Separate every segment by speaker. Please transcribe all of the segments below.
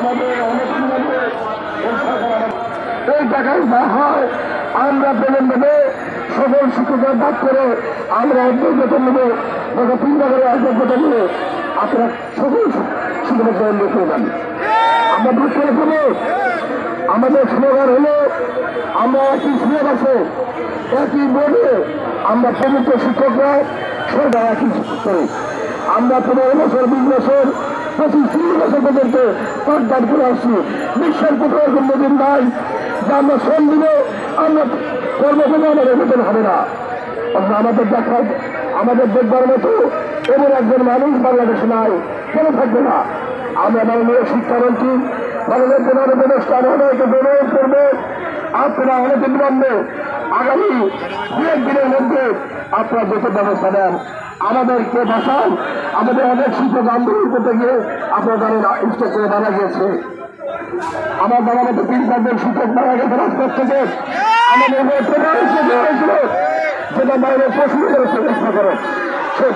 Speaker 1: আমাদের অনেক এই টাকায় যা হয় আমরা পেমেন্ট দেবে সকল শিক্ষকের ভাগ করে আমরা অর্ধেক বেতন নেবো, গত 3 টাকার অর্ধেক বেতন নিয়ে আপনারা সকল শিক্ষকের জন্য করে যান। আমরা ভাগ করে দেবো। আমাদের স্লোগান হলো আমরা একই সিলেবাসে একই বোর্ডে আমরা পবিত্র শিক্ষকরা সরকার একই করি। আমরা 15 বছর 20 বছর 25-30 বছর পর্যন্ত পাঠদান করে আসছি। বিশ্বের কোথাও কোনদিন নাই যে আমরা শ্রম দিব আমরা কর্ম করে আমাদের বেতন হবে না। আমাদের দেখা আমাদের দেখবার মতো এমন একজন মানুষ বাংলাদেশে নাই, কেন থাকবে না? আমরা মাননীয় শিক্ষামন্ত্রী মাননীয় প্রধান উপদেষ্টা মহোদয়কে অনুরোধ করবো আপনারা অনেক বিলম্বে আগামী 2-1 দিনের মধ্যে আপনারা যত ব্যবস্থা নেন আমাদেরকে বাঁচান। আমাদের অনেক শিক্ষক আন্দোলন করতে গিয়ে আপনারা জানেন স্টেজ করে মারা গিয়েছে। আমার বাবা মতো 3-4 জন শিক্ষক মারা গেছে রাজপথ থেকে। আমাদের হয়েছিল সেটা বাইরে প্রশ্ন করেছে, চেষ্টা করে সে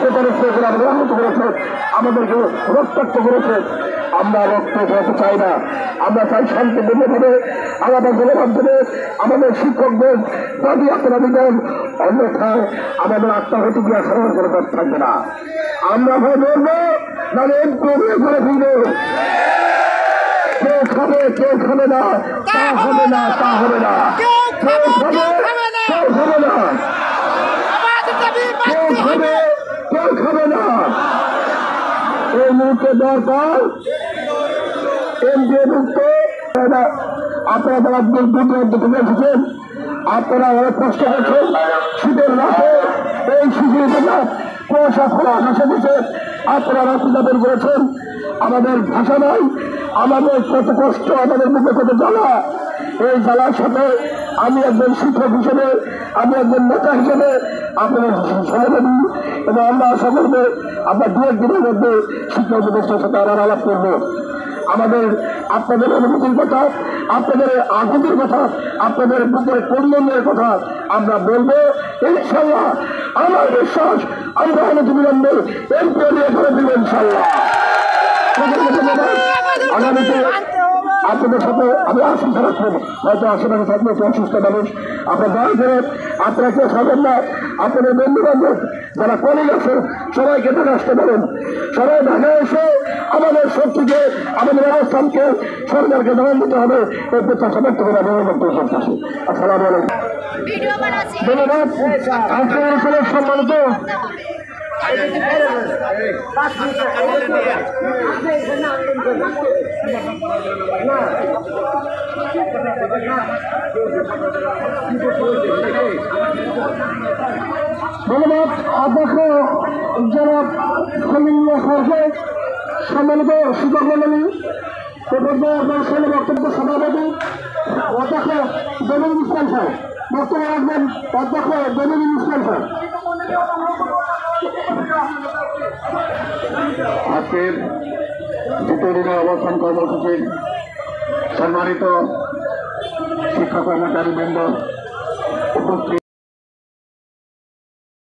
Speaker 1: সেখানে আমাদের আহত করেছে, আমাদেরকে রক্তাক্ত করেছে। আমরা রক্ত হতে চাই না, আমরা চাই শান্তিপূর্ণভাবে আমাদের গণমাধ্যমে আমাদের শিক্ষকদের দাবি আপনারা দিবেন, অন্যথায় আমাদের আত্মাহতি গিয়া সরল করে থাকবে না। আমরা ভয় বলবো নাহলে একটু করে ফিরবো। কেউ খাবে কেউ খাবে না, তা হবে না, তা হবে না। কেউ খাবে কেউ খাবে না, কেউ খাবে কেউ খাবে না। এই মুহূর্তে দরকার এমপিভুক্ত আপনারা যারা দুটো এসেছেন আপনারা অনেক কষ্ট করছেন। শীতের রাতে এই শিশুর জন্য কুয়াশা খোলা আকাশে দিচ্ছে, আপনারা রাত্রি যাপন করেছেন। আমাদের ভাষা নাই, আমাদের কত কষ্ট, আমাদের মুখে কত জ্বালা। এই জ্বালার সাথে আমি একজন শিক্ষক হিসেবে, আমি একজন নেতা হিসেবে আপনাদের সহযোগী এবং আমরা আশা করবো আমরা 2-1 দিনের মধ্যে শিক্ষা উপদেষ্টার সাথে আবার আলাপ করবো। আমাদের আপনাদের অনুভূতির কথা, আপনাদের আকুতির কথা, আপনাদের বুকের কল্যাণের কথা আমরা বলবো ইনশাল্লাহ। আমার বিশ্বাস আমরা অনেক বিলম্বে এমপি নিয়ে করে দিব ইনশাল্লাহ। আগামীতে আপনাদের সাথে আমি আশঙ্কা রাখবেন, হয়তো আশেপাশে থাকবে অসুস্থ মানুষ, আপনার দয়া করে আপনারা কেউ খাবেন না। আপনাদের বন্ধু বান্ধব যারা কলিগ আছে সবাইকে ঢাকা আসতে পারেন। সবাই ঢাকা এসে আমাদের শক্তিকে আমাদের অবস্থানকে সরকারকে জানান দিতে হবে। এই প্রত্যাশা ব্যক্ত করে আমি বক্তব্য করতেছি। আসসালামু আলাইকুম। ধন্যবাদ। আজকের অনুষ্ঠানের সম্মানিত ধন্যবাদ অধ্যক্ষ জনাব খলিল সরকার, সম্মানিত শিক্ষক মন্ডলী, বক্তব্য সভাপতি অধ্যক্ষ জমিরুল ইসলাম স্যার, বক্তব্য রাখবেন অধ্যক্ষ জমিরুল ইসলাম স্যার। আজকের দ্বিতীয় দিনের অবস্থান কর্মসূচির সম্মানিত শিক্ষা কর্মচারী বৃন্দ উপস্থিত।